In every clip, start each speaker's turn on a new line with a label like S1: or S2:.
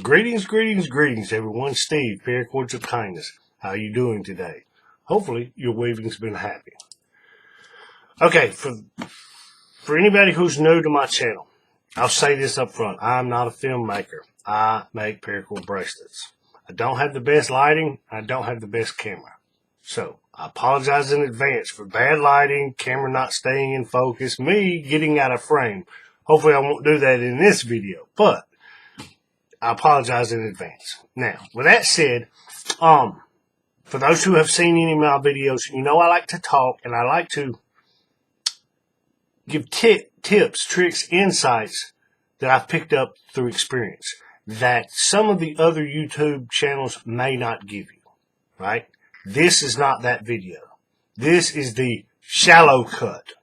S1: Greetings, everyone. Steve, Paracords of Kindness. How are you doing today? Hopefully, your weaving's been happy. Okay, for anybody who's new to my channel, I'll say this up front. I'm not a filmmaker. I make paracord bracelets. I don't have the best lighting. I don't have the best camera. So, I apologize in advance for bad lighting, camera not staying in focus, me getting out of frame. Hopefully, I won't do that in this video, but I apologize in advance. Now, with that said, for those who have seen any of my videos, you know I like to talk and I like to give tips, tricks, insights that I've picked up through experience that some of the other YouTube channels may not give you, right? This is not that video. This is the shallow cut.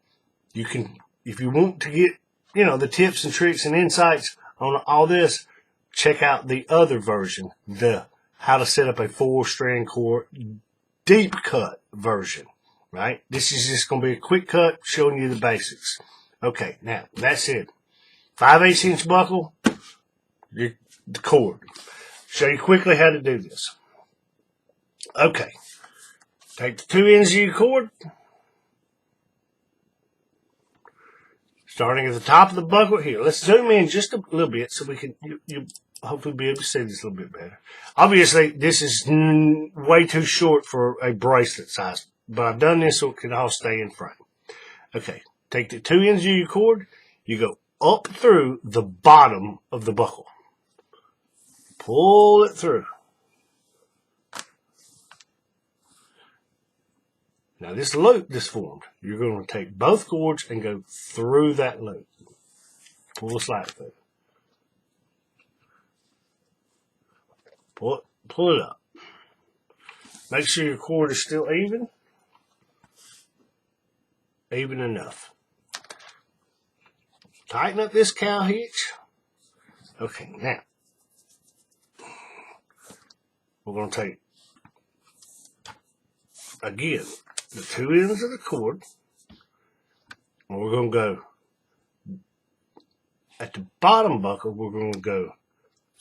S1: You can, if you want to get, the tips and tricks and insights on all this, check out the other version, the how to set up a 4-strand core deep cut version, right? This is just going to be a quick cut showing you the basics. Okay, now, that's it. 5/8 inch buckle, the cord. Show you quickly how to do this. Okay, take the 2 ends of your cord, starting at the top of the buckle here. Let's zoom in just a little bit so we can you hopefully be able to see this a little bit better. Obviously, this is way too short for a bracelet size, but I've done this so it can all stay in frame. Okay, take the 2 ends of your cord, you go up through the bottom of the buckle. Pull it through. Now this loop that's formed, you're going to take both cords and go through that loop. Pull the slack through. Pull it up. Make sure your cord is still even enough. Tighten up this cow hitch. Okay, now we're going to take, again, the 2 ends of the cord, and we're going to go at the bottom buckle, we're going to go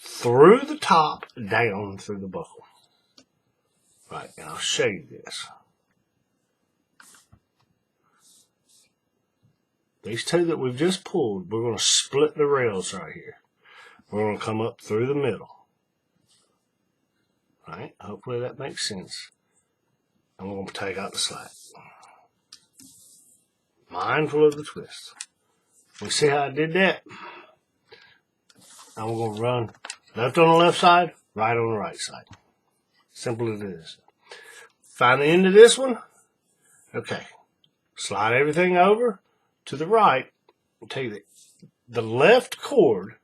S1: through the top, down through the buckle. Right, and I'll show you this. These two that we've just pulled, we're going to split the rails right here. We're going to come up through the middle. Right, hopefully that makes sense. And we're going to take out the slack. Mindful of the twist. We see how I did that? Now we're going to run left on the left side, right on the right side. Simple as it is. Find the end of this one. Okay. Slide everything over to the right. Take the left cord,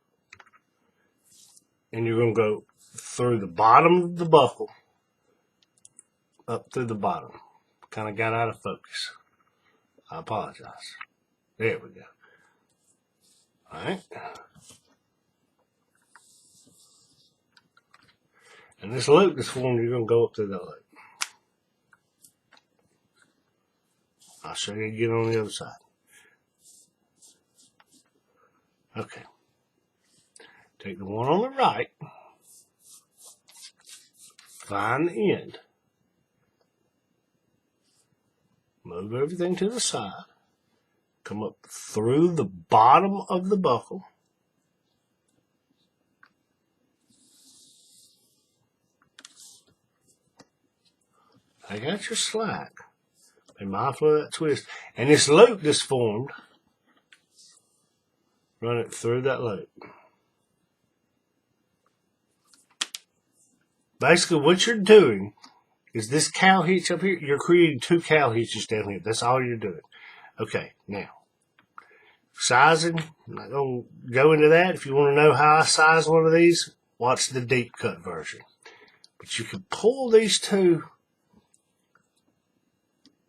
S1: and you're going to go through the bottom of the buckle, up through the bottom. Kind of got out of focus. I apologize. There we go. All right. And this loop that's formed, you're going to go up through that loop. I'll show you again on the other side. Okay. Take the one on the right. Find the end. Move everything to the side. Come up through the bottom of the buckle. Take out your slack. Be mindful of that twist. And this loop that's formed, run it through that loop. Basically, what you're doing is this cow hitch up here, you're creating 2 cow hitches down here. That's all you're doing. Okay, now, sizing, I'm not going to go into that. If you want to know how I size one of these, watch the deep cut version. But you can pull these two,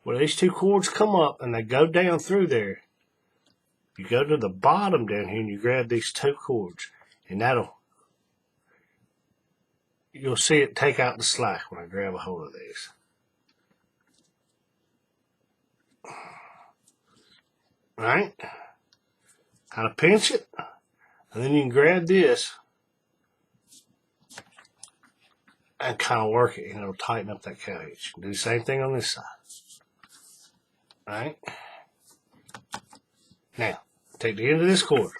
S1: where these 2 cords come up and they go down through there. You go to the bottom down here and you grab these 2 cords, and you'll see it take out the slack when I grab a hold of these. Right? Kind of pinch it, and then you can grab this and kind of work it, and it'll tighten up that cow hitch. Do the same thing on this side. All right. Now, take the end of this cord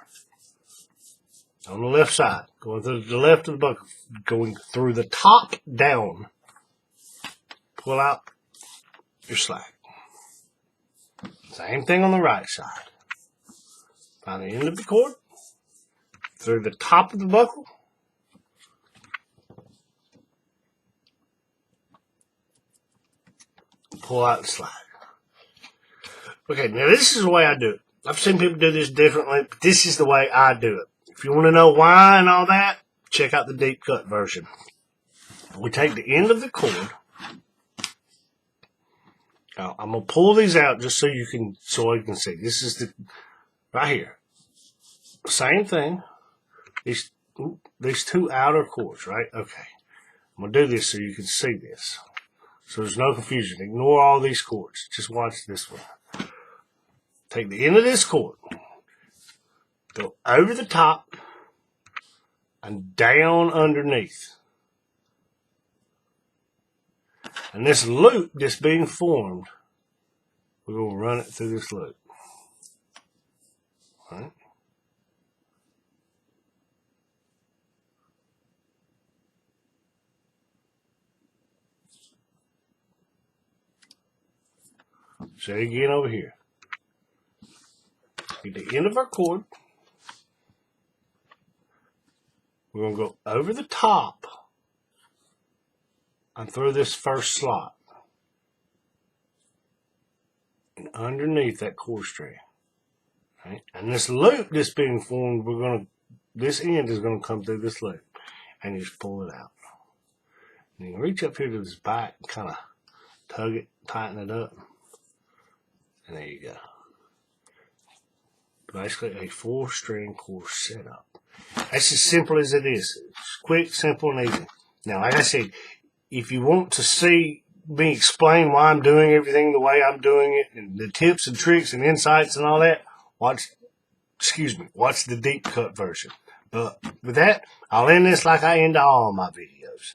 S1: on the left side, going to the left of the buckle, going through the top down. Pull out your slack. Same thing on the right side. Find the end of the cord, through the top of the buckle, pull out the slack. Okay, now this is the way I do it. I've seen people do this differently, but this is the way I do it. If you want to know why and all that, check out the deep cut version. We take the end of the cord. Now, I'm gonna pull these out just so you can see. This is the right here. Same thing. These two outer cords, right? Okay. I'm gonna do this so you can see this. So there's no confusion. Ignore all these cords. Just watch this one. Take the end of this cord, go over the top and down underneath. And this loop that's being formed, we're going to run it through this loop. All right. Say again over here. At the end of our cord, we're going to go over the top and through this first slot and underneath that cord strand. Right? And this loop that's being formed, this end is going to come through this loop, and you just pull it out. And you can reach up here to this back and kind of tug it, tighten it up, and there you go. Basically a 4-strand core setup. That's as simple as it is. It's quick, simple, and easy. Now, like I said, if you want to see me explain why I'm doing everything the way I'm doing it, and the tips and tricks and insights and all that, watch the deep cut version. But with that, I'll end this like I end all my videos.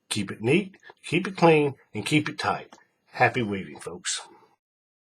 S1: Keep it neat, keep it clean, and keep it tight. Happy weaving, folks.